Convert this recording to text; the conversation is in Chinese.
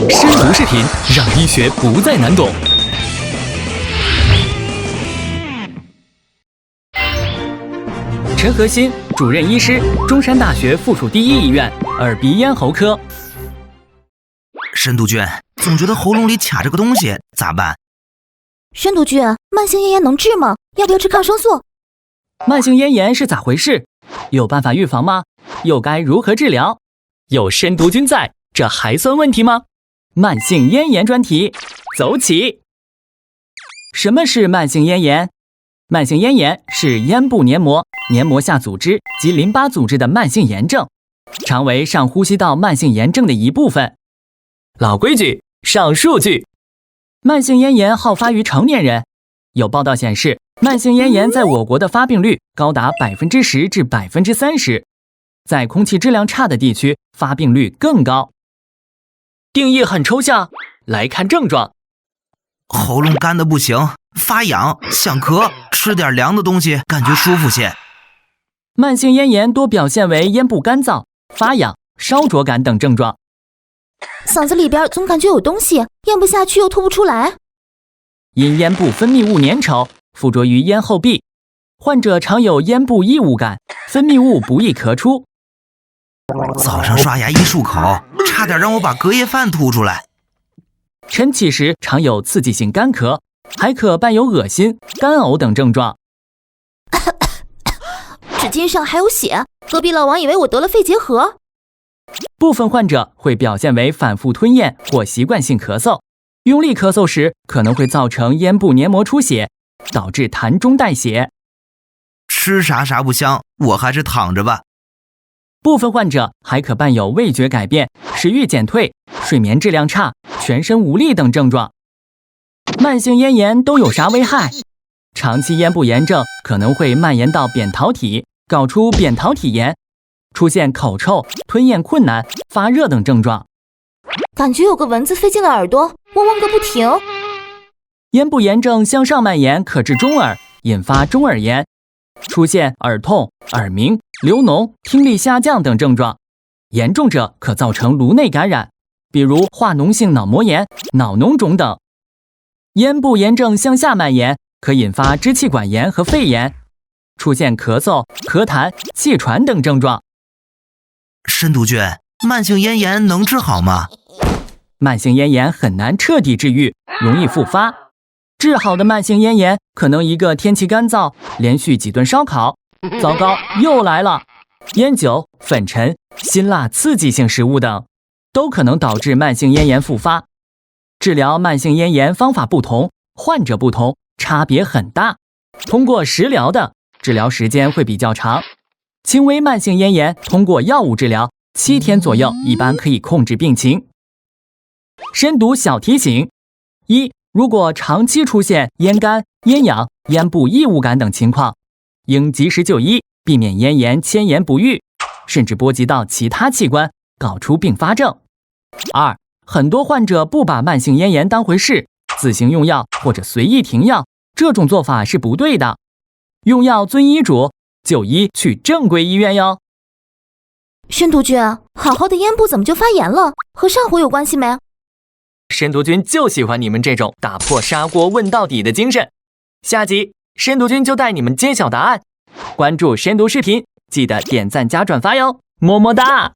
深读视频，让医学不再难懂。陈和新，主任医师，中山大学附属第一医院耳鼻咽喉科。申督君，总觉得喉咙里卡着个东西，咋办？申督君，慢性咽炎能治吗？要不要吃抗生素？慢性咽炎是咋回事？有办法预防吗？又该如何治疗？有申督君在，这还算问题吗？慢性咽炎专题，走起！什么是慢性咽炎？慢性咽炎是咽部黏膜、黏膜下组织及淋巴组织的慢性炎症，常为上呼吸道慢性炎症的一部分。老规矩，上数据。慢性咽炎好发于成年人，有报道显示，慢性咽炎在我国的发病率高达10%至30%，在空气质量差的地区发病率更高。定义很抽象，来看症状。喉咙干得不行，发痒，想咳，吃点凉的东西感觉舒服些。慢性咽炎多表现为咽部干燥、发痒、烧灼感等症状。嗓子里边总感觉有东西，咽不下去又吐不出来。因咽部分泌物粘稠，附着于咽后壁，患者常有咽部异物感，分泌物不易咳出。早上刷牙一漱口，差点让我把隔夜饭吐出来。晨起时常有刺激性干咳，还可伴有恶心、干呕等症状。纸巾上还有血，隔壁老王以为我得了肺结核。部分患者会表现为反复吞咽或习惯性咳嗽，用力咳嗽时可能会造成咽部黏膜出血，导致痰中带血。吃啥不香，我还是躺着吧。部分患者还可伴有味觉改变、食欲减退、睡眠质量差、全身无力等症状。慢性咽炎都有啥危害？长期咽部炎症可能会蔓延到扁桃体，搞出扁桃体炎，出现口臭、吞咽困难、发热等症状。感觉有个蚊子飞进了耳朵，嗡嗡个不停。咽部炎症向上蔓延可致中耳，引发中耳炎，出现耳痛、耳鸣、流脓、听力下降等症状，严重者可造成颅内感染，比如化脓性脑膜炎、脑脓肿等。咽部炎症向下蔓延，可引发支气管炎和肺炎，出现咳嗽、咳痰、气喘等症状。申督君，慢性咽炎能治好吗？慢性咽炎很难彻底治愈，容易复发。治好的慢性咽炎可能一个天气干燥，连续几顿烧烤，糟糕，又来了。烟酒、粉尘、辛辣刺激性食物等，都可能导致慢性咽炎复发。治疗慢性咽炎方法不同，患者不同，差别很大。通过食疗的，治疗时间会比较长。轻微慢性咽炎通过药物治疗，7天左右一般可以控制病情。深读小提醒：一、如果长期出现咽干、咽痒、咽部异物感等情况，应及时就医，避免咽炎迁延不愈，甚至波及到其他器官，搞出并发症。二、很多患者不把慢性咽炎当回事，自行用药或者随意停药，这种做法是不对的。用药遵医嘱，就医去正规医院哟。申督君，好好的咽部怎么就发炎了？和上火有关系没？申督君就喜欢你们这种打破砂锅问到底的精神。下集申督君就带你们揭晓答案。关注深读视频，记得点赞加转发哟，么么哒！